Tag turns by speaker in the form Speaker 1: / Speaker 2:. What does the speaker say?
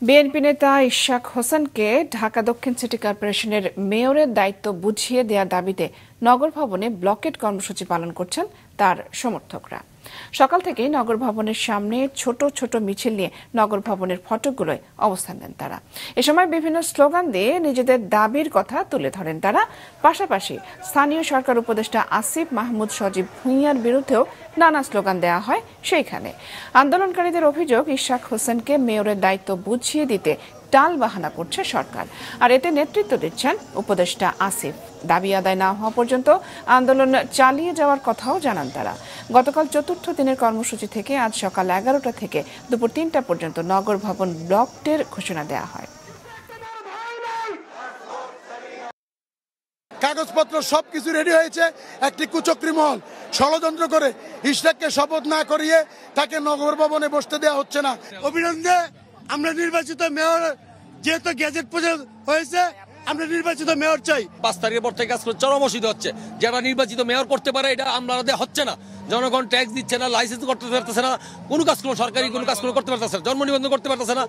Speaker 1: BNP নেতা ইশাক হোসেনকে ঢাকা দক্ষিণ সিটি কর্পোরেশনের মেয়রের দায়িত্ব বুঝিয়ে দেওয়ার দাবিতে নগর ভবনে ব্লকেট কর্মসূচি পালন করছেন তার সমর্থকরা। সকাল থেকেই নগর ভবনের সামনে ছোট ছোট মিছিল নিয়ে নগর ভবনের ফটকগুলোয় অবস্থান নেন তারা। এ সময় বিভিন্ন স্লোগান দিয়ে নিজেদের দাবির কথা তুলে ধরেন তারা। পাশাপাশি স্থানীয় সরকার উপদেষ্টা আসিফ মাহমুদ সজীব ভুঁইয়ার বিরুদ্ধেও নানা স্লোগান দেওয়া হয় সেইখানে। আন্দোলনকারীদের অভিযোগ, ইশাক হোসেনকে মেয়রের দায়িত্ব বুঝিয়ে দিতে টাল বাহানা করছে সরকার, আর এতে নেতৃত্ব দিচ্ছেন উপদেষ্টা আসিফ। দাবি আদায় না হওয়া পর্যন্ত আন্দোলন চালিয়ে যাওয়ার কথাও জানান তারা। গতকাল চতুর্থ দিনের কর্মসূচি থেকে আজ সকাল 11টা থেকে দুপুর 3টা পর্যন্ত নগর ভবন ব্লকটের ঘোষণা দেওয়া হয়।
Speaker 2: কাগজপত্র সবকিছু রেডি হয়েছে। একটি কুচক্রী মহল ষড়যন্ত্র করে ইশরাককে শপথ না করিয়ে তাকে নগর ভবনে বসতে দেওয়া হচ্ছে না।
Speaker 3: অবিলম্বে আমরা নির্বাচিত মেয়র, যেহেতু গ্যাজেট পর্যন্ত হয়েছে, আমরা নির্বাচিত মেয়র চাই।
Speaker 4: 5 তারিখের পর থেকে কাজ করে চরম অসুবিধা হচ্ছে। যারা নির্বাচিত মেয়র করতে পারে এটা আমাদের হচ্ছে না। জনগণ ট্যাক্স দিচ্ছে না, লাইসেন্স করতে পারতেছে না, কোনো কাজ সরকারি কোনো কাজ করতে পারতেছে না, জন্ম নিবন্ধন করতে পারতেছে না।